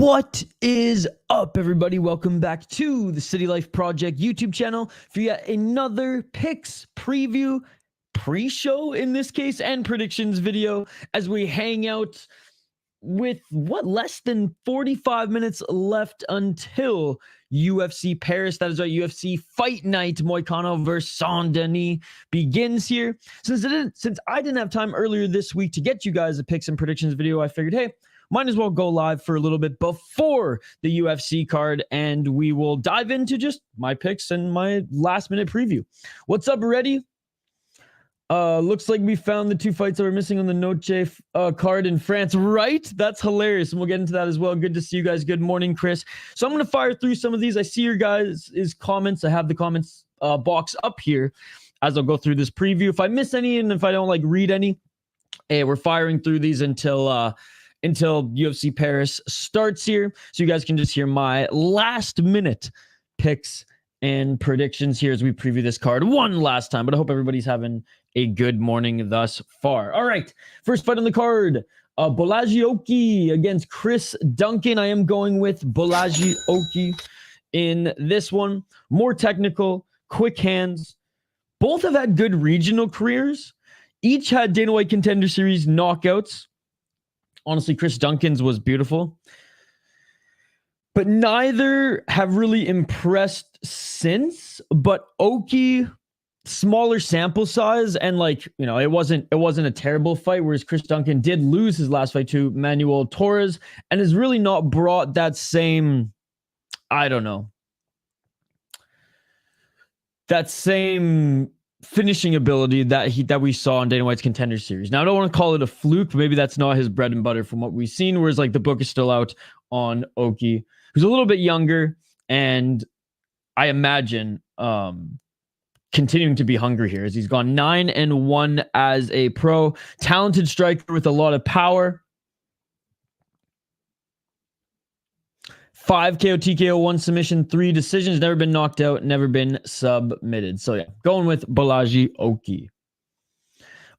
What is up, everybody? Welcome back to the City Life Project YouTube channel for yet another picks preview, pre-show in this case, and predictions video as we hang out with less than 45 minutes left until UFC Paris. That is right, UFC Fight Night Moicano versus Saint-Denis begins here. Since I didn't have time earlier this week to get you guys a picks and predictions video, I figured, hey, might as well go live for a little bit before the UFC card, and we will dive into just my picks and my last minute preview. What's up, ready? Looks like we found the two fights that were missing on the Noche card in France, right? That's hilarious, and we'll get into that as well. Good to see you guys. Good morning, Chris. So I'm going to fire through some of these. I see your guys' comments. I have the comments box up here as I'll go through this preview. If I miss any and if I don't read any, hey, we're firing through these until UFC Paris starts here. So you guys can just hear my last minute picks and predictions here as we preview this card one last time. But I hope everybody's having a good morning thus far. All right, first fight on the card. Bolagioki against Chris Duncan. I am going with Bolagioki in this one. More technical, quick hands. Both have had good regional careers. Each had Dana White Contender Series knockouts. Honestly, Chris Duncan's was beautiful. But neither have really impressed since. But Oki, smaller sample size, and it wasn't a terrible fight, whereas Chris Duncan did lose his last fight to Manuel Torres and has really not brought that same, that same finishing ability that we saw in Dana White's Contender Series. Now, I don't want to call it a fluke, but maybe that's not his bread and butter from what we've seen, whereas the book is still out on Oki, who's a little bit younger, and I imagine continuing to be hungry here as he's gone 9-1 as a pro. Talented striker with a lot of power. 5 KO, TKO, 1 submission, 3 decisions, never been knocked out, never been submitted. So yeah, going with Bolagioki.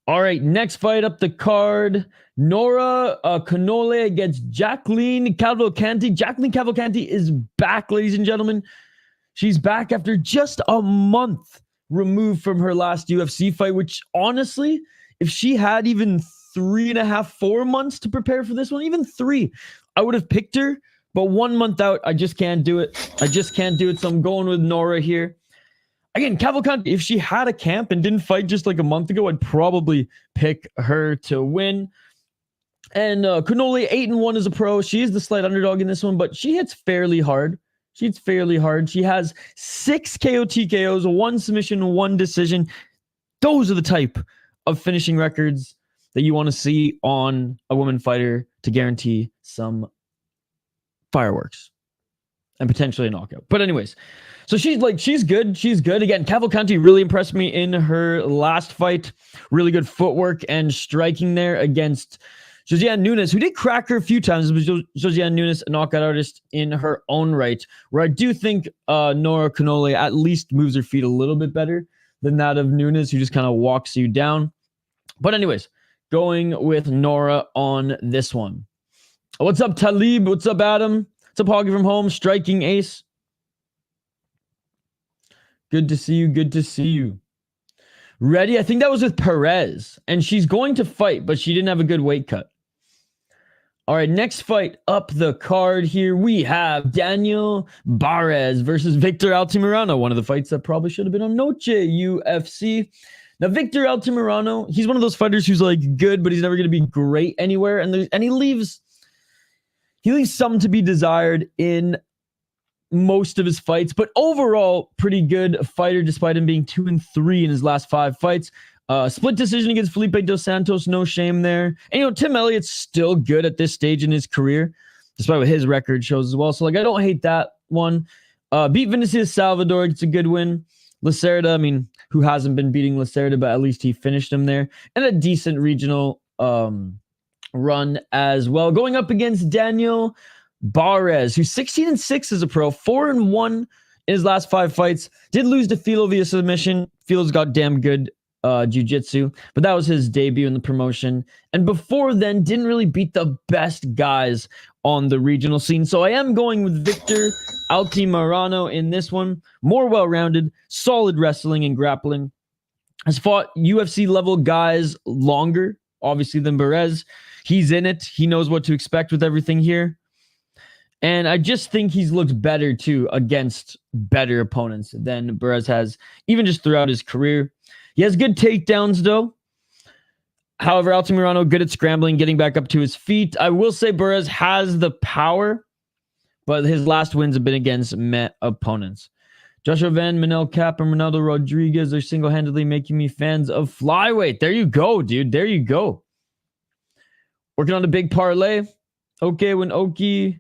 All right, next fight up the card. Nora Canole against Jacqueline Cavalcanti. Jacqueline Cavalcanti is back, ladies and gentlemen. She's back after just a month removed from her last UFC fight, which honestly, if she had even 3.5, 4 months to prepare for this one, even 3, I would have picked her. But 1 month out, I just can't do it. So I'm going with Nora here. Again, Cavalcanti, if she had a camp and didn't fight just a month ago, I'd probably pick her to win. And Canole, 8-1 as a pro. She is the slight underdog in this one, but she hits fairly hard. She has 6 KO TKOs, 1 submission, 1 decision. Those are the type of finishing records that you want to see on a woman fighter to guarantee some fireworks and potentially a knockout. But anyways, so she's good. Again, Cavalcanti really impressed me in her last fight. Really good footwork and striking there against Josiane Nunes, who did crack her a few times, but Josiane Nunes, a knockout artist in her own right, where I do think Nora Canole at least moves her feet a little bit better than that of Nunes, who just kind of walks you down. But anyways, going with Nora on this one. What's up, Talib? What's up, Adam? What's up, Hoggy from home? Striking ace. Good to see you. Ready? I think that was with Perez. And she's going to fight, but she didn't have a good weight cut. All right, next fight up the card here. We have Daniel Barres versus Victor Altamirano. One of the fights that probably should have been on Noche UFC. Now, Victor Altamirano, he's one of those fighters who's good, but he's never going to be great anywhere. And he leaves some to be desired in most of his fights, but overall, pretty good fighter despite him being 2-3 in his last 5 fights. Split decision against Felipe Dos Santos, no shame there. And Tim Elliott's still good at this stage in his career, despite what his record shows as well. So I don't hate that one. Beat Vinicius Salvador, it's a good win. Lacerda, who hasn't been beating Lacerda, but at least he finished him there. And a decent regional run as well. Going up against Daniel Barres, who's 16-6 as a pro, 4-1 in his last 5 fights. Did lose to Filo via submission. Filo's got damn good jiu-jitsu, but that was his debut in the promotion. And before then, didn't really beat the best guys on the regional scene. So I am going with Victor Altamirano in this one. More well-rounded, solid wrestling and grappling. Has fought UFC level guys longer, obviously, than Perez. He's in it. He knows what to expect with everything here. And I just think he's looked better, too, against better opponents than Perez has, even just throughout his career. He has good takedowns, though. However, Altamirano good at scrambling, getting back up to his feet. I will say Perez has the power, but his last wins have been against met opponents. Joshua Van, Manel Cap, and Ronaldo Rodriguez are single-handedly making me fans of flyweight. There you go, dude. There you go. Working on a big parlay. Okay, when Oki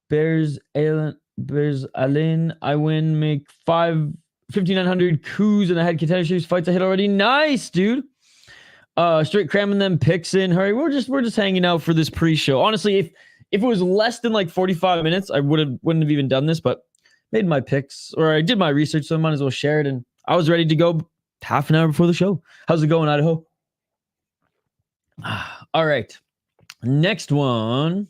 bears Alin, I win, make 5,900 coups in the head contender series fights I hit already. Nice, dude. Straight cramming them picks in. Hurry, we're just hanging out for this pre-show. Honestly, if it was less than like 45 minutes, I wouldn't have even done this, but made my picks, or I did my research, so I might as well share it. And I was ready to go half an hour before the show. How's it going, Idaho? All right. Next one.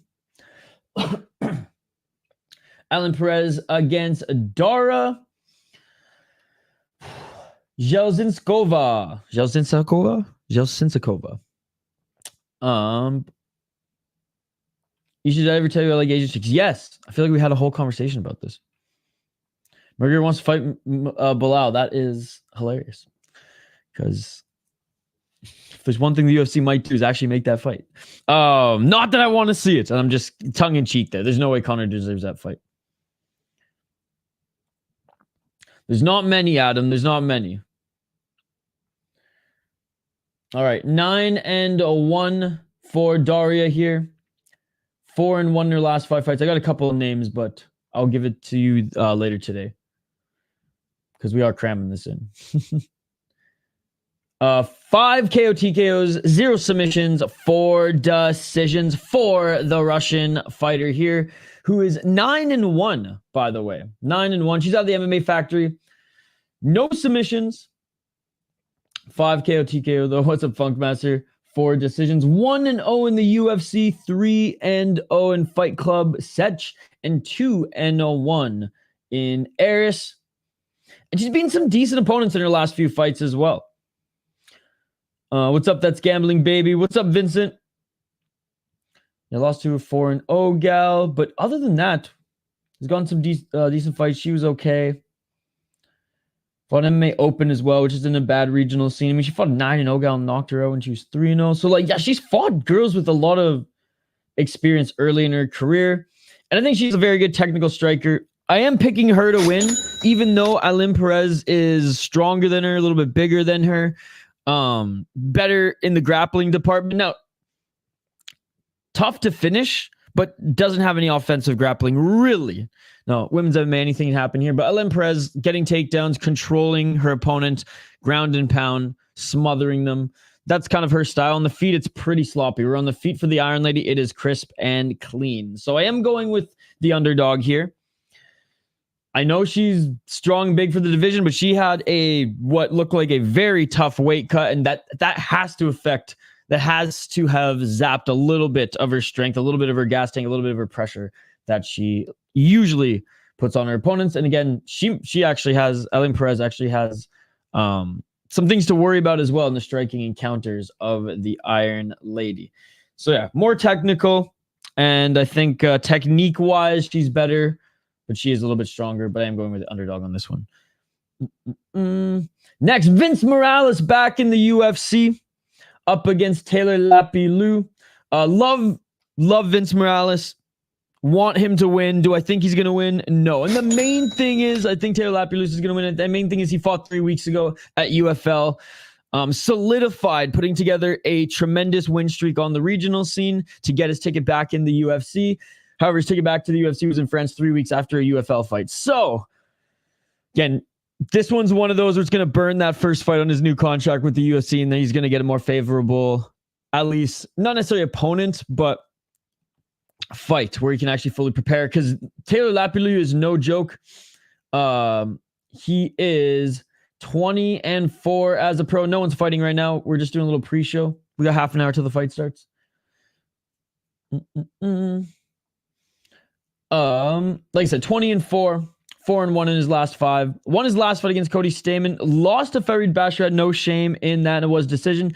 Alan Perez against Dara Zheleznyakova. You should ever tell your allegation chicks. Yes. I feel like we had a whole conversation about this. Murder wants to fight Bilal. That is hilarious. Because if there's one thing the UFC might do is actually make that fight. Not that I want to see it. And I'm just tongue-in-cheek there. There's no way Conor deserves that fight. There's not many, Adam. There's not many. All right. 9-1 for Daria here. 4-1 in her last 5 fights. I got a couple of names, but I'll give it to you later today. Because we are cramming this in. 5 KO TKOs, 0 submissions, 4 decisions for the Russian fighter here, who is 9-1, by the way. 9-1. She's out of the MMA factory. No submissions. 5 KO TKO, though. What's up, Funkmaster? 4 decisions. 1-0 in the UFC. 3-0 in Fight Club Sech. And 2-1 in Eris. And she's beaten some decent opponents in her last few fights as well. What's up? That's Gambling Baby. What's up, Vincent? I lost to a 4-0 gal, but other than that, has gone some decent fights. She was okay. Fought MMA Open as well, which is in a bad regional scene. I mean, she fought a 9-0 gal and knocked her out when she was 3-0. So, like, yeah, she's fought girls with a lot of experience early in her career. And I think she's a very good technical striker. I am picking her to win, even though Alim Perez is stronger than her, a little bit bigger than her. Better in the grappling department. Now, tough to finish, but doesn't have any offensive grappling, really. No, women's MMA, anything can happen here. But Alim Perez getting takedowns, controlling her opponent, ground and pound, smothering them. That's kind of her style. On the feet, it's pretty sloppy. We're on the feet for the Iron Lady. It is crisp and clean. So I am going with the underdog here. I know she's strong, big for the division, but she had what looked like a very tough weight cut, and that has to have zapped a little bit of her strength, a little bit of her gas tank, a little bit of her pressure that she usually puts on her opponents. And again, Alim Perez actually has some things to worry about as well in the striking encounters of the Iron Lady. So yeah, more technical, and I think technique-wise, she's better. But she is a little bit stronger, but I am going with the underdog on this one. Next, Vince Morales back in the UFC, up against Taylor Lapilus. Love Vince Morales. Want him to win. Do I think he's going to win? No. And the main thing is, I think Taylor Lapilus is going to win. The main thing is he fought 3 weeks ago at UFL. Solidified, putting together a tremendous win streak on the regional scene to get his ticket back in the UFC. However, his ticket back to the UFC was in France 3 weeks after a UFL fight. So, again, this one's one of those where it's going to burn that first fight on his new contract with the UFC, and then he's going to get a more favorable, at least, not necessarily opponent, but fight where he can actually fully prepare. Because Taylor Lapilus is no joke. He is 20-4 as a pro. No one's fighting right now. We're just doing a little pre-show. We got half an hour till the fight starts. Like I said, 20-4, 4-1 in his last 5. Won his last fight against Cody Stamann. Lost to Farid Basharat. No shame in that. It was decision.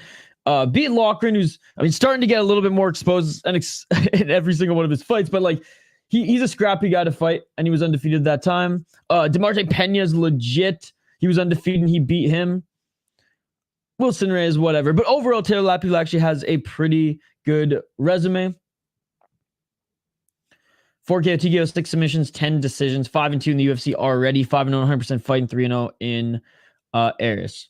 Beat Loughran, who's starting to get a little bit more exposed in every single one of his fights, but like he's a scrappy guy to fight, and he was undefeated that time. DeMarte Pena's legit. He was undefeated and he beat him. Wilson Reyes, whatever. But overall, Taylor Lapilus actually has a pretty good resume. 4 KO, TKO, 6 submissions, 10 decisions, 5-2 in the UFC already, 5-0, 100% fight, and 3-0 in Ares.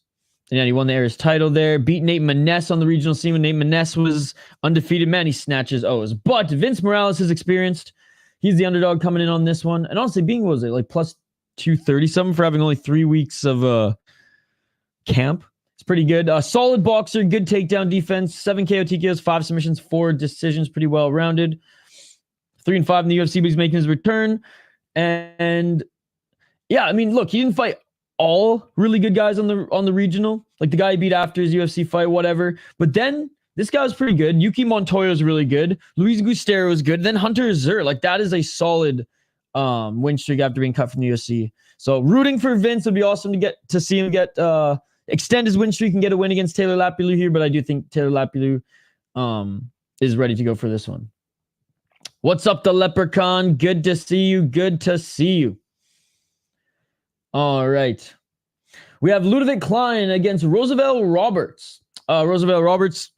And yeah, he won the Ares title there. Beat Nate Maness on the regional scene when Nate Maness was undefeated. Man, he snatches O's. But Vince Morales is experienced. He's the underdog coming in on this one. And honestly, being, what was it, like plus 230 something for having only 3 weeks of camp. It's pretty good. Solid boxer, good takedown defense, 7 KO TKOs, 5 submissions, 4 decisions, pretty well rounded. 3-5 in the UFC, but he's making his return. And yeah, I mean, look, he didn't fight all really good guys on the regional, like the guy he beat after his UFC fight, whatever. But then this guy was pretty good. Yuki Montoya is really good. Luis Gustero is good. Then Hunter Azur, like that is a solid win streak after being cut from the UFC. So rooting for Vince would be awesome to see him get extend his win streak and get a win against Taylor Lapilus here. But I do think Taylor Lapilus is ready to go for this one. What's up, the Leprechaun? Good to see you. Good to see you. All right. We have Ludovic Klein against Roosevelt Roberts. Roosevelt Roberts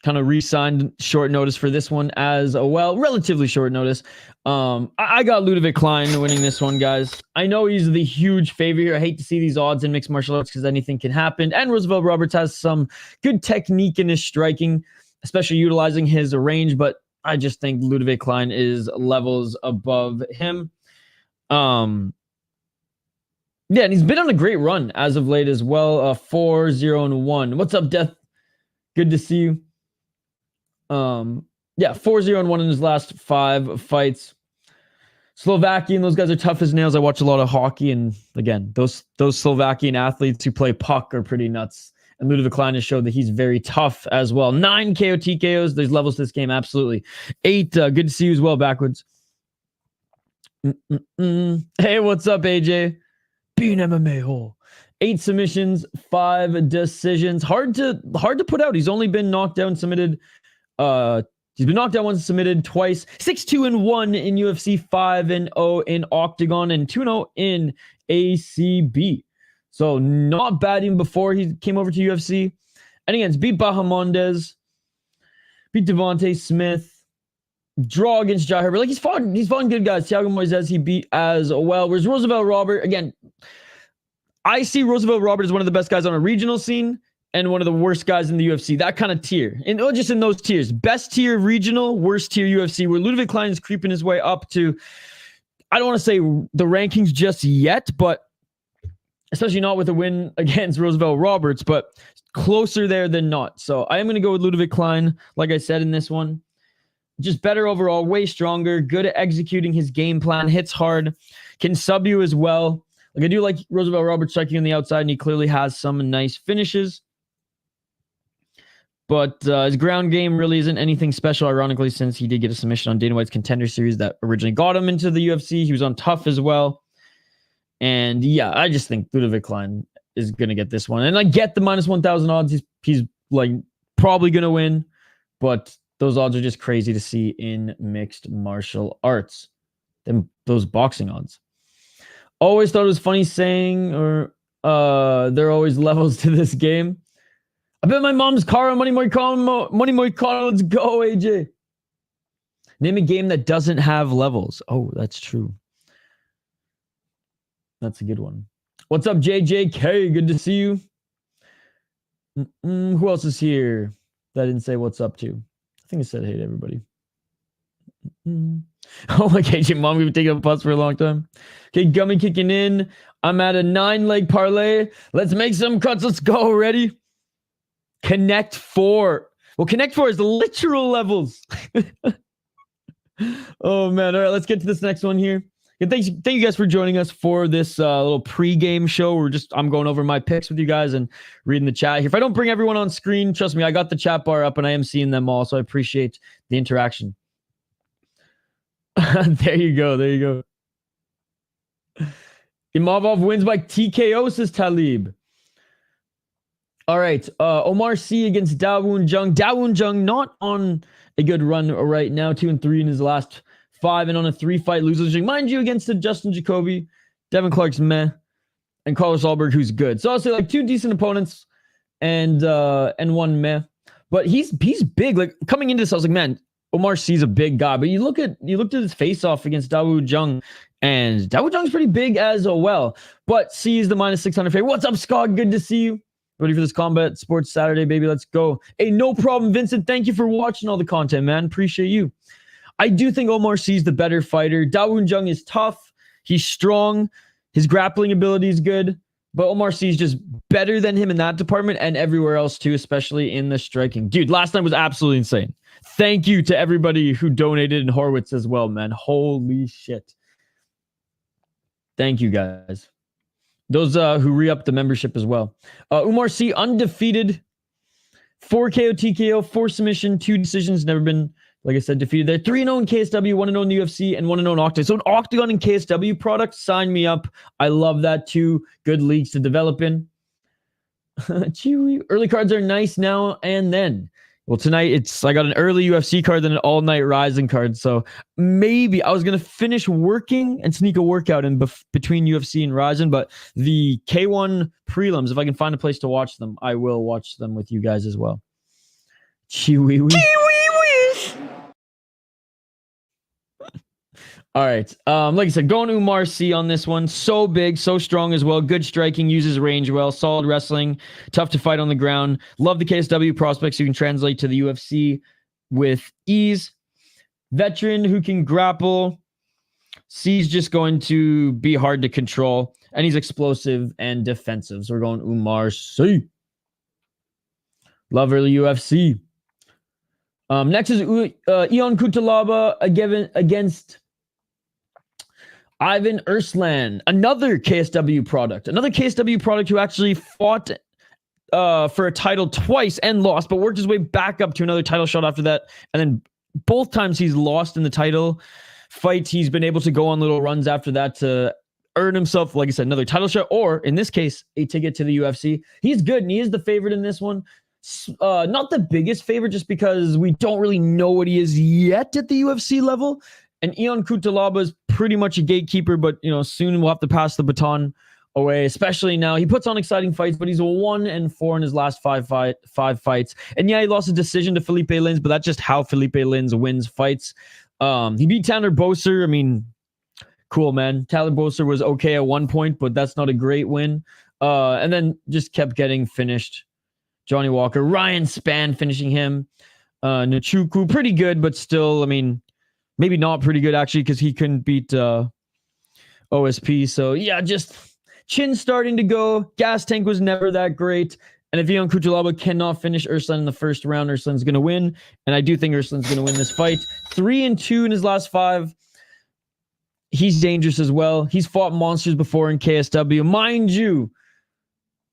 kind of re-signed short notice for this one as well. Relatively short notice. I got Ludovic Klein winning this one, guys. I know he's the huge favorite here. I hate to see these odds in mixed martial arts because anything can happen. And Roosevelt Roberts has some good technique in his striking, especially utilizing his range. But I just think Ludovic Klein is levels above him. Yeah, and he's been on a great run as of late as well. 4-0-1. What's up, Death? Good to see you. Yeah, 4-0-1 in his last 5 fights. Slovakian, those guys are tough as nails. I watch a lot of hockey, and again, those Slovakian athletes who play puck are pretty nuts. And Ludovic Klein has showed that he's very tough as well. 9 KO TKOs. There's levels to this game, absolutely. 8. Good to see you as well, backwards. Hey, what's up, AJ? Being MMA hole. 8 submissions, 5 decisions. Hard to put out. He's only been knocked down, submitted. He's been knocked down once, submitted twice. 6-2-1 in UFC, 5-0 in Octagon, and 2-0 in ACB. So not bad even before he came over to UFC. And again, beat Bahamondes, beat Devontae Smith, draw against Jai Herbert. Like he's fought good guys. Thiago Moises he beat as well. Whereas Roosevelt Robert, again, I see Roosevelt Robert as one of the best guys on a regional scene and one of the worst guys in the UFC. That kind of tier. And just in those tiers. Best tier regional, worst tier UFC, where Ludovic Klein is creeping his way up to, I don't want to say the rankings just yet, but especially not with a win against Roosevelt Roberts, but closer there than not. So I am going to go with Ludovic Klein, like I said in this one. Just better overall, way stronger, good at executing his game plan, hits hard, can sub you as well. Like I do like Roosevelt Roberts striking on the outside, and he clearly has some nice finishes. But his ground game really isn't anything special, ironically, since he did get a submission on Dana White's Contender Series that originally got him into the UFC. He was on Tough as well. And yeah, I just think Ludovic Klein is going to get this one. And I get the minus 1,000 odds. He's like probably going to win. But those odds are just crazy to see in mixed martial arts. Those boxing odds. Always thought it was funny saying, or there are always levels to this game. I bet my mom's car on Money Moicano. Let's go, AJ. Name a game that doesn't have levels. Oh, that's true. That's a good one. What's up, JJK? Good to see you. Who else is here that I didn't say what's up to? I think I said hey to everybody. Oh my KJ, mom, we've been taking a pause for a long time. Okay, Gummy kicking in. I'm at a 9-leg parlay. Let's make some cuts. Let's go. Ready? Connect 4. Well, Connect 4 is literal levels. Oh, man. All right, let's get to this next one here. And thank you guys for joining us for this little pre-game show. I'm going over my picks with you guys and reading the chat here. If I don't bring everyone on screen, trust me, I got the chat bar up and I am seeing them all, so I appreciate the interaction. There you go. Imavov wins by TKO, says Talib. All right, Oumar C against Dawoon Jung. Dawoon Jung not on a good run right now, 2-3 in his last 5, and on a 3-fight losing streak. Mind you, against the Justin Jacoby, Devin Clark's meh, and Carlos Alberg, who's good. So I'll say like 2 decent opponents and 1 meh. But he's big. Like coming into this, I was like, man, Oumar C's a big guy. But you looked at his face-off against Dawoon Jung, and Dawoon Jung's pretty big as well. But C is the -600 favorite. What's up, Scott? Good to see you. Ready for this Combat Sports Saturday, baby. Let's go. Hey, no problem, Vincent. Thank you for watching all the content, man. Appreciate you. I do think Oumar C is the better fighter. Dawoon Jung is tough. He's strong. His grappling ability is good. But Oumar C is just better than him in that department and everywhere else too, especially in the striking. Dude, last night was absolutely insane. Thank you to everybody who donated in Horwitz as well, man. Holy shit. Thank you, guys. Those who re-upped the membership as well. Oumar C, undefeated. 4 KO, TKO, 4 submission, 2 decisions. Never been, like I said, defeated there. 3-0 in KSW, 1-0 in the UFC, and 1-0 in Octagon. So an Octagon and KSW product, sign me up. I love that too. Good leagues to develop in. Early cards are nice now and then. Well, tonight I got an early UFC card and an all-night Rising card. So maybe I was going to finish working and sneak a workout in between UFC and Rising, but the K1 prelims, if I can find a place to watch them, I will watch them with you guys as well. Chiwi-wee. All right. Like I said, going to Oumar C on this one. So big, so strong as well. Good striking, uses range well. Solid wrestling. Tough to fight on the ground. Love the KSW prospects who can translate to the UFC with ease. Veteran who can grapple. C's just going to be hard to control. And he's explosive and defensive. So we're going Oumar C. Love early UFC. Next is Ion Cutelaba against Ivan Erslan, another KSW product. Another KSW product who actually fought for a title twice and lost, but worked his way back up to another title shot after that. And then both times he's lost in the title fight, he's been able to go on little runs after that to earn himself, like I said, another title shot, or in this case, a ticket to the UFC. He's good, and he is the favorite in this one. Not the biggest favorite, just because we don't really know what he is yet at the UFC level. And Ion Cutelaba is pretty much a gatekeeper, but soon we'll have to pass the baton away, especially now. He puts on exciting fights, but he's 1-4 in his last five fights. And yeah, he lost a decision to Felipe Lins, but that's just how Felipe Lins wins fights. He beat Tanner Boser. I mean, cool, man. Tanner Boser was okay at one point, but that's not a great win. And then just kept getting finished. Johnny Walker, Ryan Spann finishing him. Nachuku, pretty good, but still, I mean, maybe not pretty good, actually, because he couldn't beat OSP. So, yeah, just chin starting to go. Gas tank was never that great. And if Ion Cutelaba cannot finish Erslan in the first round, Erslan's going to win. And I do think Erslan's going to win this fight. 3-2 in his last 5. He's dangerous as well. He's fought monsters before in KSW. Mind you,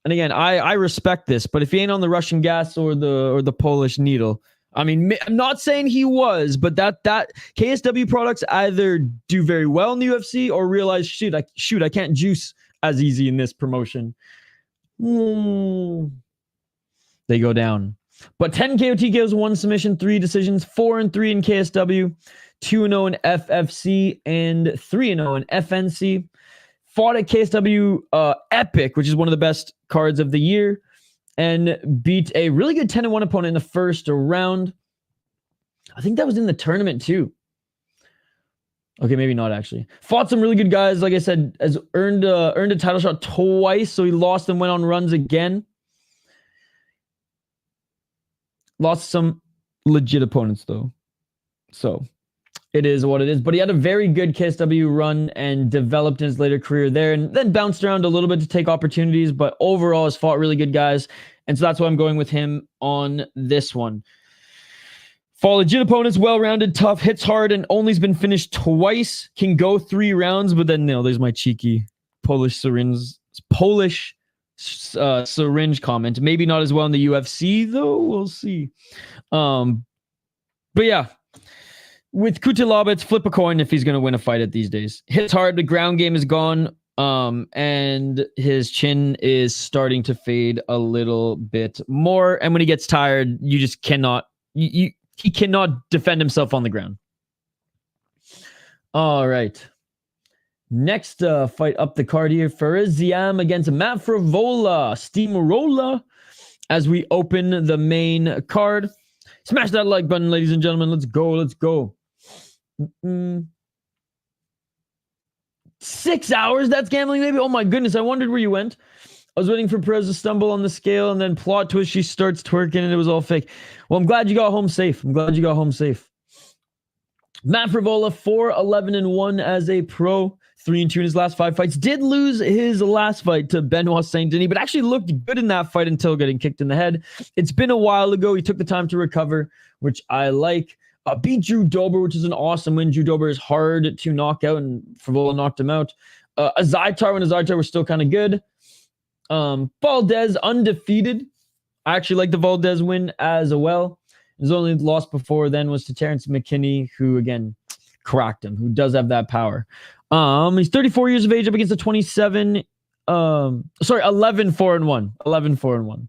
and again, I respect this, but if he ain't on the Russian gas or the Polish needle, I mean, I'm not saying he was, but that KSW products either do very well in the UFC or realize, shoot, I can't juice as easy in this promotion. They go down. But 10 KO TKOs, 1 submission, 3 decisions, 4-3 in KSW, 2-0 in FFC, and 3-0 in FNC. Fought at KSW Epic, which is one of the best cards of the year, and beat a really good 10-1 opponent in the first round. I think that was in the tournament too. Okay, maybe not actually. Fought some really good guys. Like I said, has earned a title shot twice, so he lost and went on runs again. Lost some legit opponents though. So it is what it is. But he had a very good KSW run and developed in his later career there, and then bounced around a little bit to take opportunities, but overall has fought really good guys. And so that's why I'm going with him on this one. For legit opponents, well-rounded, tough, hits hard, and only's been finished twice. Can go 3 rounds, but then no. There's my cheeky Polish syringe comment. Maybe not as well in the UFC though. We'll see. But yeah, with Cutelaba, it's flip a coin if he's going to win a fight at these days. Hits hard. The ground game is gone. And his chin is starting to fade a little bit more. And when he gets tired, you just cannot. He cannot defend himself on the ground. All right. Next fight up the card here for Ziam against Matt Frevola. Steamroller as we open the main card. Smash that like button, ladies and gentlemen. Let's go. Let's go. 6 hours? That's gambling, baby? Oh my goodness. I wondered where you went. I was waiting for Perez to stumble on the scale and then plot twist, she starts twerking and it was all fake. Well, I'm glad you got home safe. Matt Frevola, 4-11-1 as a pro, 3-2 in his last 5 fights. Did lose his last fight to Benoit Saint-Denis, but actually looked good in that fight until getting kicked in the head. It's been a while ago. He took the time to recover, which I like. Beat Drew Dober, which is an awesome win. Drew Dober is hard to knock out, and Frevola knocked him out. Azaitar, when Azaitar was still kind of good. Valdez undefeated. I actually like the Valdez win as well. His only loss before then was to Terrence McKinney, who again cracked him, who does have that power. He's 34 years of age, up against the 27. 11-4-1. 11-4-1.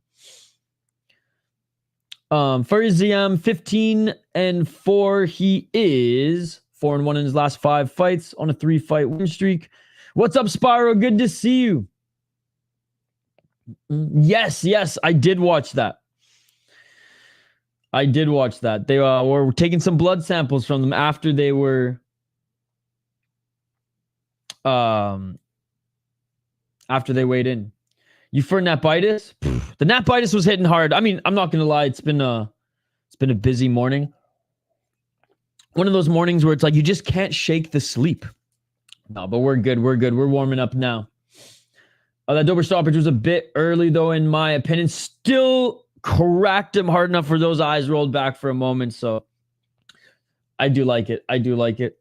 For Ziam, 15-4. He is 4-1 in his last 5 fights on a 3-fight win streak. What's up, Spyro? Good to see you. Yes, I did watch that. They were taking some blood samples from them after they were after they weighed in. You for Napitis? The Napitis was hitting hard. I mean, I'm not gonna lie, it's been a busy morning. One of those mornings where it's like you just can't shake the sleep. No, but we're good. We're warming up now. That Dober stoppage was a bit early, though, in my opinion. Still cracked him hard enough for those eyes rolled back for a moment. So I do like it. Anyways,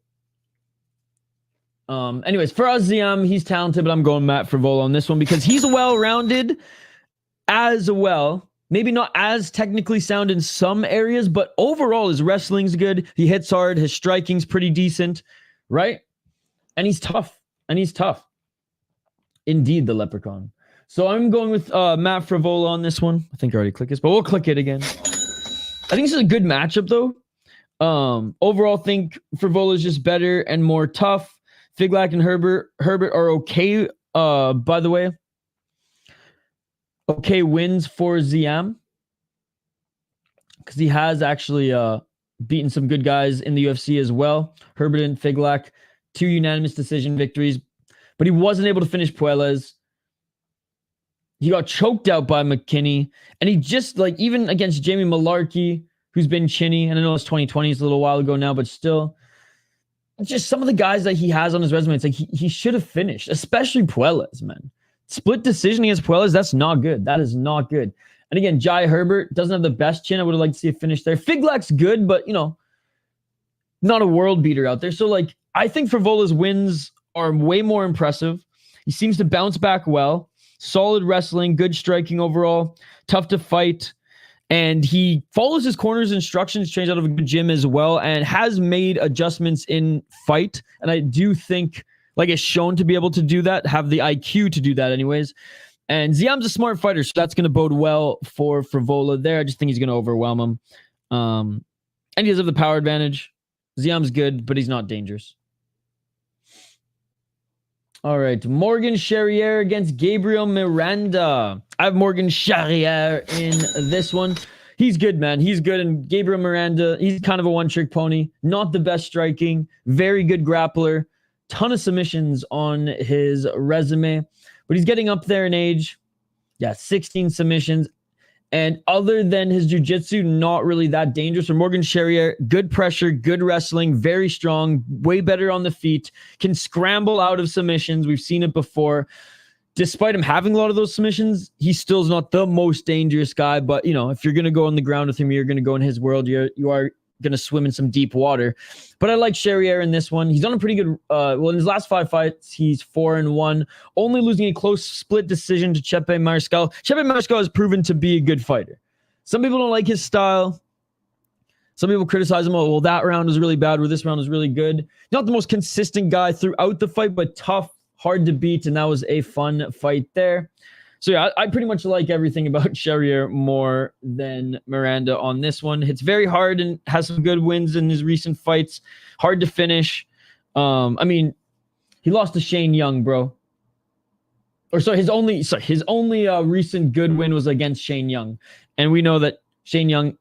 for us, Ziam, he's talented, but I'm going Matt Frevola on this one because he's well-rounded as well. Maybe not as technically sound in some areas, but overall his wrestling's good. He hits hard. His striking's pretty decent, right? And he's tough. Indeed, the leprechaun. So I'm going with Matt Frevola on this one. I think I already clicked this, but we'll click it again. I think this is a good matchup, though. Overall, think Frevola is just better and more tough. Figlak and Herbert are okay, by the way. Okay wins for Ziam. Because he has actually beaten some good guys in the UFC as well. Herbert and Figlak, 2 unanimous decision victories. But he wasn't able to finish Puelles. He got choked out by McKinney. And he just, even against Jamie Malarkey, who's been chinny, and I know it's 2020, it's a little while ago now, but still, just some of the guys that he has on his resume, it's like he should have finished, especially Puelles, man. Split decision against Puelles, that's not good. That is not good. And again, Jai Herbert doesn't have the best chin. I would have liked to see a finish there. Figlak's good, but, not a world beater out there. So, I think Frevola's wins are way more impressive. He seems to bounce back well. Solid wrestling, good striking overall, tough to fight. And he follows his corner's instructions, trains out of a good gym as well, and has made adjustments in fight. And I do think, is shown to be able to do that, have the IQ to do that anyways. And Ziam's a smart fighter, so that's going to bode well for Frevola there. I just think he's going to overwhelm him. And he does have the power advantage. Ziam's good, but he's not dangerous. All right, Morgan Charriere against Gabriel Miranda. I have Morgan Charriere in this one. He's good, man. He's good. And Gabriel Miranda, he's kind of a one-trick pony. Not the best striking. Very good grappler. Ton of submissions on his resume. But he's getting up there in age. Yeah, 16 submissions. And other than his jiu-jitsu, not really that dangerous. For Morgan Charriere, good pressure, good wrestling, very strong, way better on the feet, can scramble out of submissions. We've seen it before. Despite him having a lot of those submissions, he still's not the most dangerous guy. But, if you're going to go on the ground with him, you're going to go in his world. You are going to swim in some deep water. But I like Charriere in this one. He's done a pretty good, well, in his last 5 fights, he's 4-1, only losing a close split decision to Chepe Mariscal. Chepe Mariscal has proven to be a good fighter. Some people don't like his style. Some people criticize him. Oh, well, that round was really bad, or this round was really good. Not the most consistent guy throughout the fight, but tough, hard to beat, and that was a fun fight there. So yeah, I pretty much like everything about Charriere more than Miranda on this one. Hits very hard and has some good wins in his recent fights. Hard to finish. I mean, he lost to Shane Young, bro. Or sorry, his only recent good win was against Shane Young, and we know that Shane Young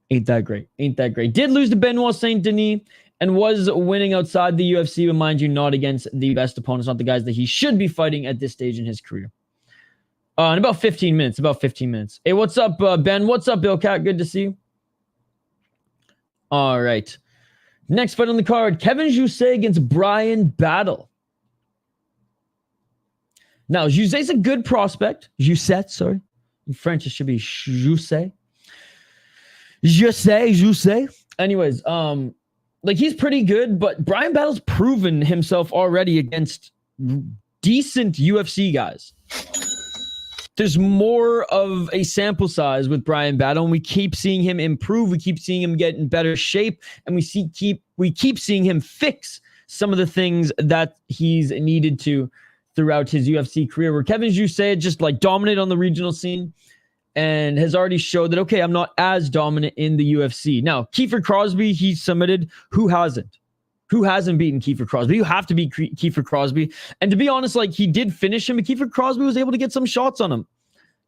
ain't that great. Did lose to Benoit Saint-Denis and was winning outside the UFC, but mind you, not against the best opponents, not the guys that he should be fighting at this stage in his career. In about 15 minutes. Hey, what's up, Ben? What's up, Bill Cat? Good to see you. All right. Next fight on the card, Kevin Jousset against Bryan Battle. Now, Jousset's a good prospect. Jousset, sorry. In French, it should be Jousset. Jousset. Anyways, like he's pretty good, but Bryan Battle's proven himself already against decent UFC guys. There's more of a sample size with Bryan Battle, and we keep seeing him improve. We keep seeing him get in better shape, and we keep seeing him fix some of the things that he's needed to throughout his UFC career. Where Kevin Jousset just like dominated on the regional scene and has already showed that, okay, I'm not as dominant in the UFC. Now, Kiefer Crosby, he submitted. Who hasn't? Who hasn't beaten Kiefer Crosby? You have to beat Kiefer Crosby. And to be honest, like he did finish him, but Kiefer Crosby was able to get some shots on him.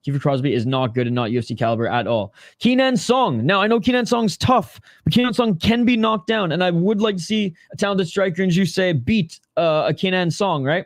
Kiefer Crosby is not good and not UFC caliber at all. Kenan Song. Now, I know Kenan Song's tough, but Kenan Song can be knocked down. And I would like to see a talented striker in Jousset beat a Kenan Song, right?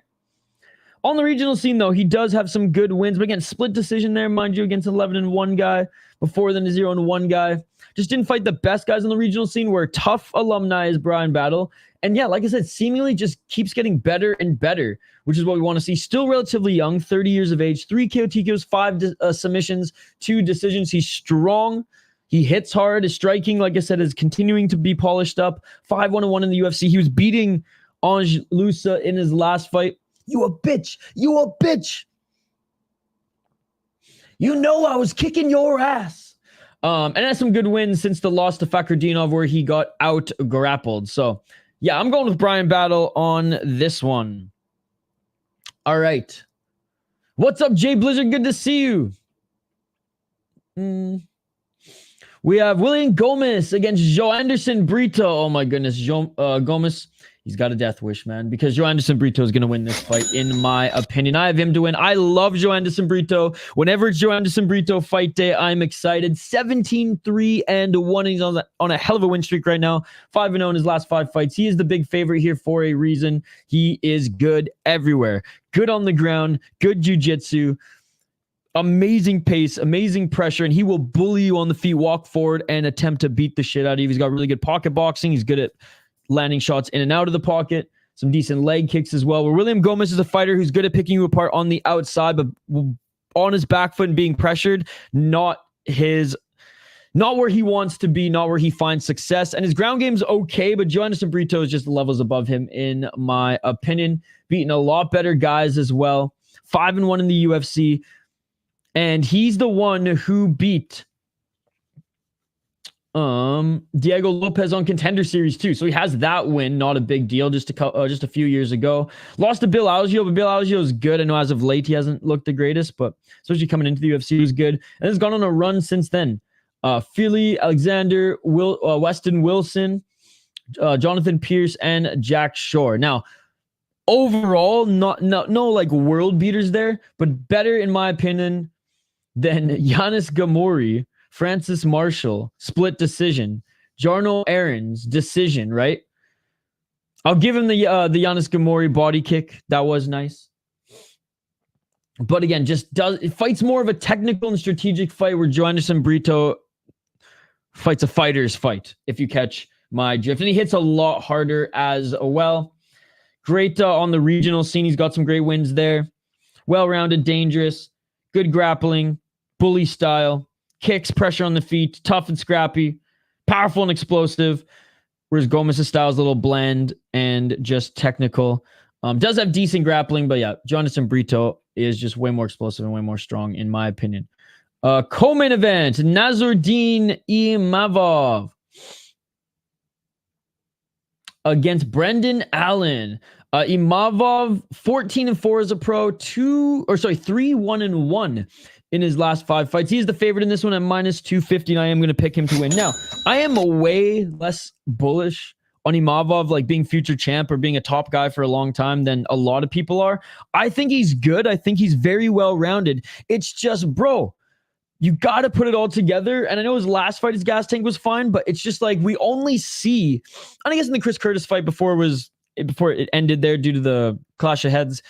On the regional scene, though, he does have some good wins. But again, split decision there, mind you, against an 11-1 guy. Before then, a 0-1 guy. Just didn't fight the best guys on the regional scene, where tough alumni is Bryan Battle. And yeah, like I said, seemingly just keeps getting better and better, which is what we want to see. Still relatively young, 30 years of age, 3 KO TKOs, 5 submissions, 2 decisions. He's strong. He hits hard. His striking, like I said, is continuing to be polished up. 5-1-1 in the UFC. He was beating Ange Lusa in his last fight. You a bitch. You a bitch. You know I was kicking your ass. And has some good wins since the loss to Fakhretdinov, where he got out grappled. So, yeah, I'm going with Bryan Battle on this one. All right. What's up, Jay Blizzard? Good to see you. We have William Gomis against Joanderson Brito. Oh, my goodness. Gomis, he's got a death wish, man, because Joanderson Brito is going to win this fight, in my opinion. I have him to win. I love Joanderson Whenever it's Joanderson Brito fight day, I'm excited. 17-3-1. He's on a hell of a win streak right now. 5-0 in his last 5 fights. He is the big favorite here for a reason. He is good everywhere. Good on the ground. Good jiu-jitsu. Amazing pace, amazing pressure, and he will bully you on the feet, walk forward, and attempt to beat the shit out of you. He's got really good pocket boxing. He's good at landing shots in and out of the pocket. Some decent leg kicks as well. Where William Gomis is a fighter who's good at picking you apart on the outside, but on his back foot and being pressured, not where he wants to be, not where he finds success. And his ground game's okay, but Joanderson Brito is just levels above him, in my opinion. Beating a lot better guys as well. 5-1 in the UFC. And he's the one who beat Diego Lopez on Contender Series 2. So he has that win. Not a big deal. Just a few years ago. Lost to Bill Algeo, but Bill Algeo is good. I know as of late he hasn't looked the greatest, but especially coming into the UFC, he was good. And has gone on a run since then. Philly, Alexander, Weston Wilson, Jonathan Pierce, and Jack Shore. Now, overall, no like world beaters there, but better in my opinion than Yanis Gamori, Francis Marshall, split decision, Jarno Aarons, decision, right? I'll give him the Yanis Gamori body kick. That was nice. But again, it fights more of a technical and strategic fight, where Joanderson Brito fights a fighter's fight, if you catch my drift. And he hits a lot harder as well. Great on the regional scene. He's got some great wins there. Well-rounded, dangerous, good grappling, bully style, kicks, pressure on the feet, tough and scrappy. powerful and explosive, whereas Gomis' style is a little bland and just technical. Does have decent grappling, but yeah, Joanderson Brito is just way more explosive and way more strong, in my opinion. Co-main event, Nassourdine Imavov against Brendan Allen. Imavov 14-4 as a pro, 3-1-1 in his last 5 fights. He's the favorite in this one at -250, and I am going to pick him to win. Now, I am way less bullish on Imavov like being future champ or being a top guy for a long time than a lot of people are. I think he's good. I think he's very well-rounded. It's just, bro, you got to put it all together. And I know his last fight, his gas tank was fine, but it's just like we only see, and I guess in the Chris Curtis fight before it ended there due to the clash of heads,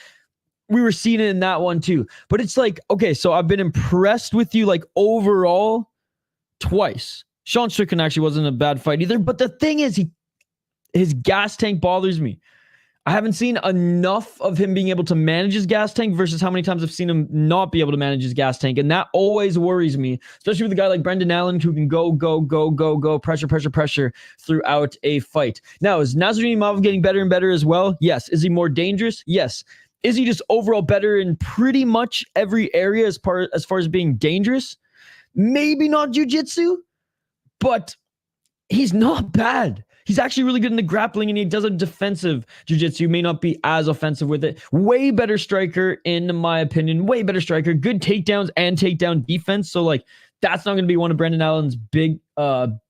we were seeing it in that one too. But it's like, okay, so I've been impressed with you like overall twice. Sean Strickland actually wasn't a bad fight either. But the thing is, his gas tank bothers me. I haven't seen enough of him being able to manage his gas tank versus how many times I've seen him not be able to manage his gas tank. And that always worries me, especially with a guy like Brendan Allen who can go, pressure throughout a fight. Now, is Nassourdine Imavov getting better and better as well? Yes. Is he more dangerous? Yes. Is he just overall better in pretty much every area as far as being dangerous? Maybe not jiu-jitsu, but he's not bad. He's actually really good in the grappling, and he does a defensive jiu-jitsu. May not be as offensive with it. Way better striker, in my opinion. Way better striker. Good takedowns and takedown defense. So, like, that's not going to be one of Brendan Allen's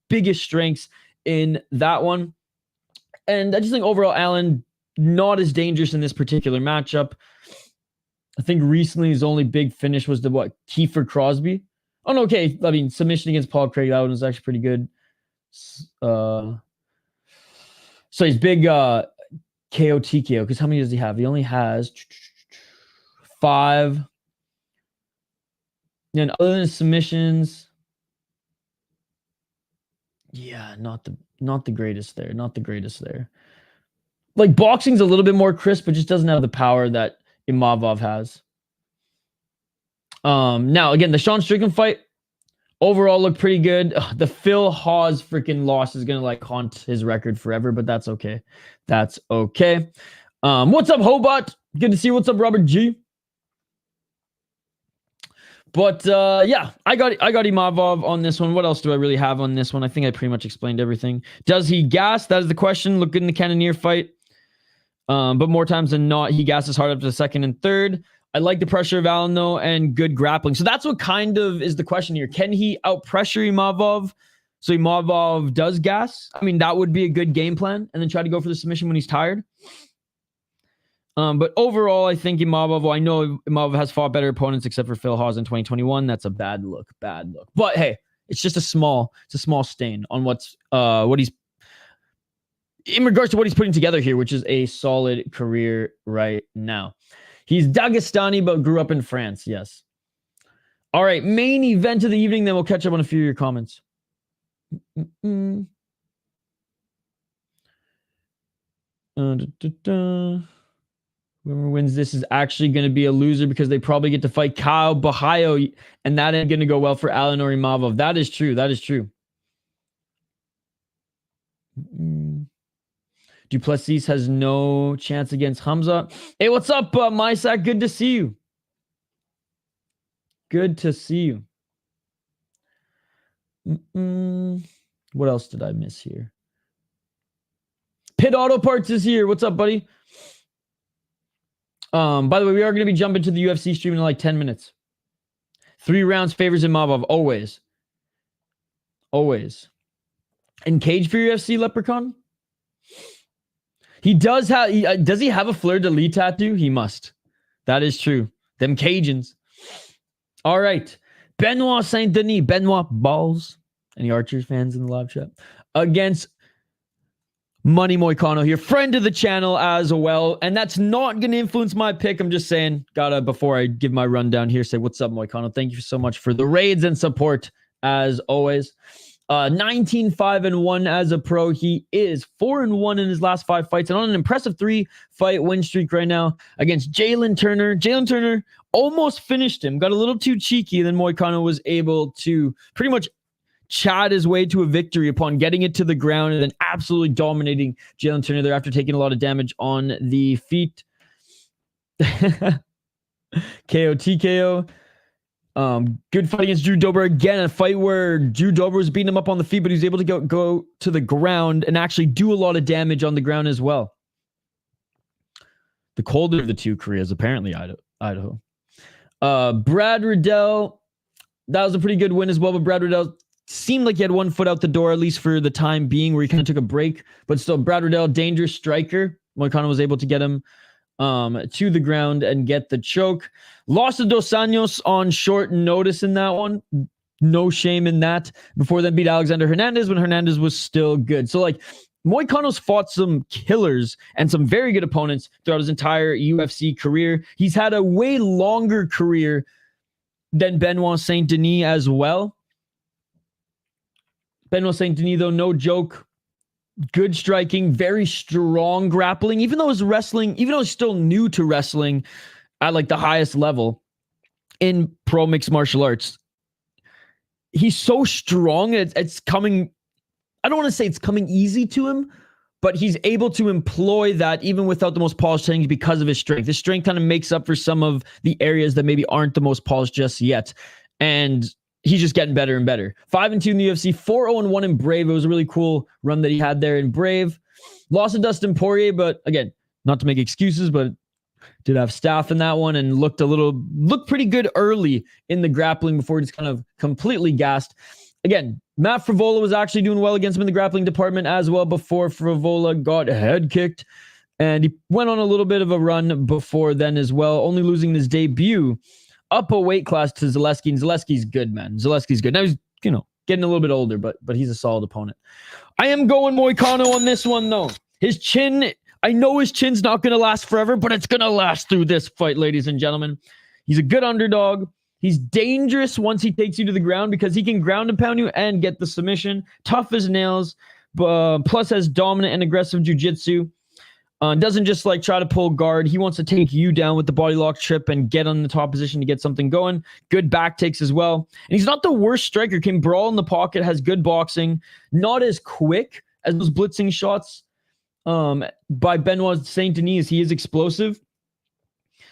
biggest strengths in that one. And I just think overall, Allen, not as dangerous in this particular matchup. I think recently his only big finish was Kiefer Crosby. Oh, no, okay. I mean, submission against Paul Craig, that one was actually pretty good. So he's big KO TKO, because how many does he have? He only has 5. And other than submissions, yeah, not the greatest there. Not the greatest there. Like, boxing's a little bit more crisp, but just doesn't have the power that Imavov has. Now, again, the Sean Strickland fight overall looked pretty good. The Phil Hawes freaking loss is going to like haunt his record forever, but that's okay. That's okay. What's up, Hobart? Good to see you. What's up, Robert G? But yeah, I got Imavov on this one. What else do I really have on this one? I think I pretty much explained everything. Does he gas? That is the question. Look good in the Cannonier fight. But more times than not, he gasses hard up to the second and third. I like the pressure of Allen, though, and good grappling. So that's what kind of is the question here. Can he out-pressure Imavov so Imavov does gas? I mean, that would be a good game plan, and then try to go for the submission when he's tired. But overall, I think Imavov, well, I know Imavov has fought better opponents except for Phil Hawes in 2021. That's a bad look. But hey, it's just a small stain on what he's, in regards to what he's putting together here, which is a solid career right now. He's Dagestani, but grew up in France. Yes. All right. Main event of the evening. Then we'll catch up on a few of your comments. Whoever wins this is actually going to be a loser because they probably get to fight Kyle Bahayo, and that ain't going to go well for Allen or Imavov. That is true. That is true. Duplessis has no chance against Hamza. Hey, what's up, Mysak? Good to see you. Good to see you. What else did I miss here? Pit Auto Parts is here. What's up, buddy? By the way, we are going to be jumping to the UFC stream in like 10 minutes. 3 rounds favors Imavov. Always. Always. And cage for UFC, Leprechaun? He does have... does he have a fleur-de-lis tattoo? He must. That is true. Them Cajuns. All right. Benoit Saint-Denis. Benoit balls. Any Archers fans in the live chat? Against Money Moicano here. Friend of the channel as well. And that's not going to influence my pick. I'm just saying, before I give my rundown here, say what's up, Moicano. Thank you so much for the raids and support as always. 19-5-1 as a pro. He is 4-1 in his last 5 fights and on an impressive 3-fight win streak right now against Jalen Turner. Jalen Turner almost finished him. Got a little too cheeky. Then Moicano was able to pretty much chat his way to a victory upon getting it to the ground and then absolutely dominating Jalen Turner there after taking a lot of damage on the feet. KO TKO. Good fight against Drew Dober again. A fight where Drew Dober was beating him up on the feet, but he was able to go to the ground and actually do a lot of damage on the ground as well. The colder of the two Koreas, apparently Idaho. Brad Riddell, that was a pretty good win as well, but Brad Riddell seemed like he had one foot out the door, at least for the time being, where he kind of took a break. But still, Brad Riddell, dangerous striker. Moicano was able to get him to the ground and get the choke. Lost to Dos Anjos on short notice in that one. No shame in that. Before then beat Alexander Hernandez when Hernandez was still good. So like Moicano's fought some killers and some very good opponents throughout his entire UFC career. He's had a way longer career than Benoit Saint-Denis as well. Benoit Saint-Denis, though, no joke. Good striking, very strong grappling. Even though he's still new to wrestling at like the highest level in pro mixed martial arts, he's so strong. It's coming. I don't want to say it's coming easy to him, but he's able to employ that even without the most polished technique because of his strength. His strength kind of makes up for some of the areas that maybe aren't the most polished just yet. And he's just getting better and better. 5-2 in the UFC, 4-0-1 in Brave. It was a really cool run that he had there in Brave. Lost to Dustin Poirier, but again, not to make excuses, but did have staff in that one and looked pretty good early in the grappling before he just kind of completely gassed. Again, Matt Frevola was actually doing well against him in the grappling department as well before Frevola got head kicked. And he went on a little bit of a run before then as well, only losing in his debut up a weight class to Zaleski. And Zaleski's good, man. Zaleski's good. Now he's, getting a little bit older, but he's a solid opponent. I am going Moicano on this one, though. His chin, I know his chin's not going to last forever, but it's going to last through this fight, ladies and gentlemen. He's a good underdog. He's dangerous once he takes you to the ground because he can ground and pound you and get the submission. Tough as nails, plus has dominant and aggressive jiu-jitsu. Doesn't just like try to pull guard. He wants to take you down with the body lock trip and get on the top position to get something going. Good back takes as well. And he's not the worst striker. Can brawl in the pocket, has good boxing. Not as quick as those blitzing shots by Benoit Saint-Denis. He is explosive,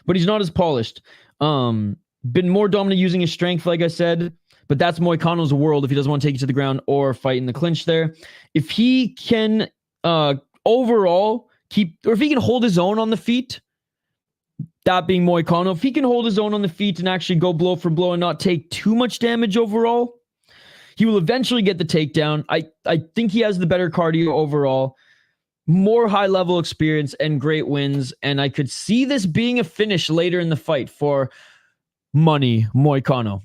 but he's not as polished. Been more dominant using his strength, like I said, but that's Moicano's world if he doesn't want to take you to the ground or fight in the clinch there. If he can overall if he can hold his own on the feet, that being Moicano, if he can hold his own on the feet and actually go blow for blow and not take too much damage overall, he will eventually get the takedown. I think he has the better cardio overall, more high-level experience and great wins, and I could see this being a finish later in the fight for money Moicano.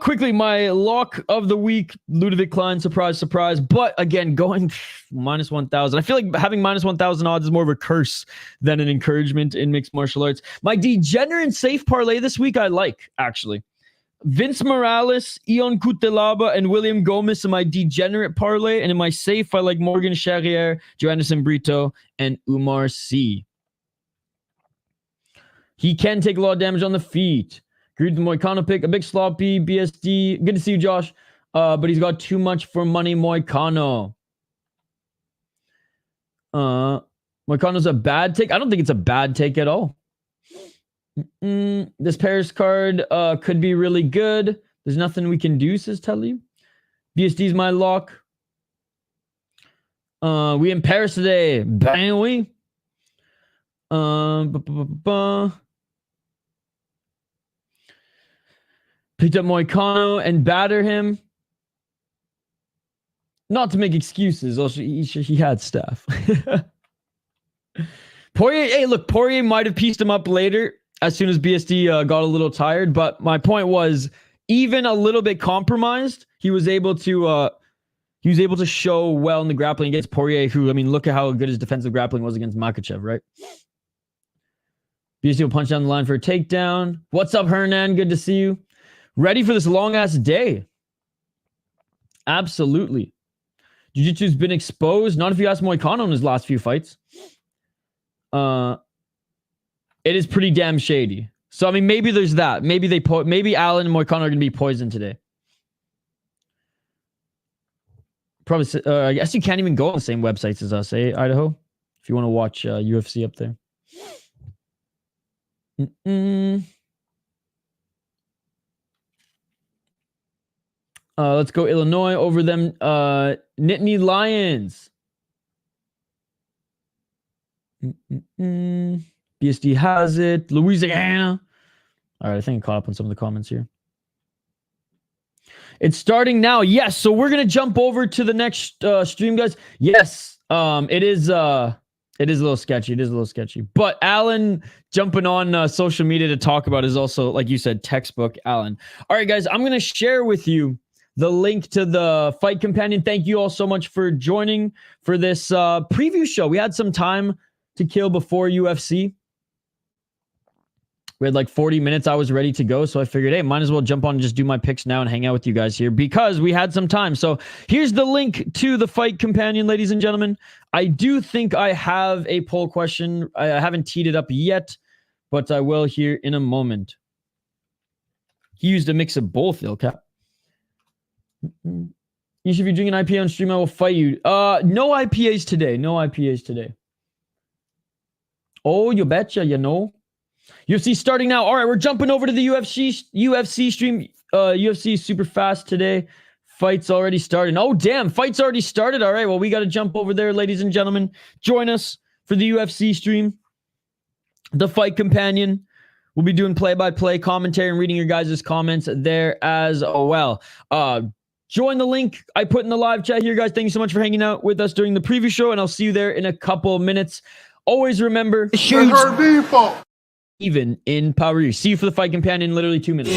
Quickly, my lock of the week, Ludovic Klein, surprise, surprise. But again, going minus 1,000. I feel like having minus 1,000 odds is more of a curse than an encouragement in mixed martial arts. My degenerate safe parlay this week, I like, actually. Vince Morales, Ion Cutelaba, and William Gomis in my degenerate parlay. And in my safe, I like Morgan Charriere, Joanderson Brito, and Oumar C. He can take a lot of damage on the feet. Agreed to Moicano pick. A big sloppy BSD. Good to see you, Josh. But he's got too much for money, Moicano. Moicano's a bad take. I don't think it's a bad take at all. This Paris card could be really good. There's nothing we can do, says Telly. BSD's my lock. We in Paris today. Bang, we. Picked up Moicano and batter him. Not to make excuses. Also, he had staff. Poirier, hey, look, Poirier might have pieced him up later as soon as BSD got a little tired. But my point was, even a little bit compromised, he was able to show well in the grappling against Poirier, who, I mean, look at how good his defensive grappling was against Makhachev, right? BSD will punch down the line for a takedown. What's up, Hernan? Good to see you. Ready for this long-ass day. Absolutely. Jiu-Jitsu's been exposed. Not if you ask Moicano in his last few fights. It is pretty damn shady. So, I mean, maybe there's that. Maybe Allen and Moicano are going to be poisoned today. Probably, I guess you can't even go on the same websites as us, eh, Idaho? If you want to watch UFC up there. Let's go Illinois over them. Nittany Lions. BSD has it. Louisiana. All right, I think I caught up on some of the comments here. It's starting now. Yes, so we're gonna jump over to the next stream, guys. Yes, it is a little sketchy. It is a little sketchy. But Alan jumping on social media to talk about is also, like you said, textbook Alan. All right, guys, I'm gonna share with you the link to the Fight Companion. Thank you all so much for joining for this preview show. We had some time to kill before UFC. We had like 40 minutes. I was ready to go. So I figured, hey, might as well jump on and just do my picks now and hang out with you guys here because we had some time. So here's the link to the Fight Companion, ladies and gentlemen. I do think I have a poll question. I haven't teed it up yet, but I will here in a moment. He used a mix of both, Ilka. You should be drinking IPA on stream. I will fight you. No IPAs today. No IPAs today. Oh, you betcha, you know. UFC starting now. All right, we're jumping over to the UFC stream. UFC super fast today. Fights already started. Oh, damn. Fights already started. All right, well, we got to jump over there, ladies and gentlemen. Join us for the UFC stream. The Fight Companion. We'll be doing play-by-play commentary and reading your guys' comments there as well. Join the link I put in the live chat here, guys. Thank you so much for hanging out with us during the preview show, and I'll see you there in a couple of minutes. Always remember, even in Paris. See you for the Fight Companion in literally 2 minutes.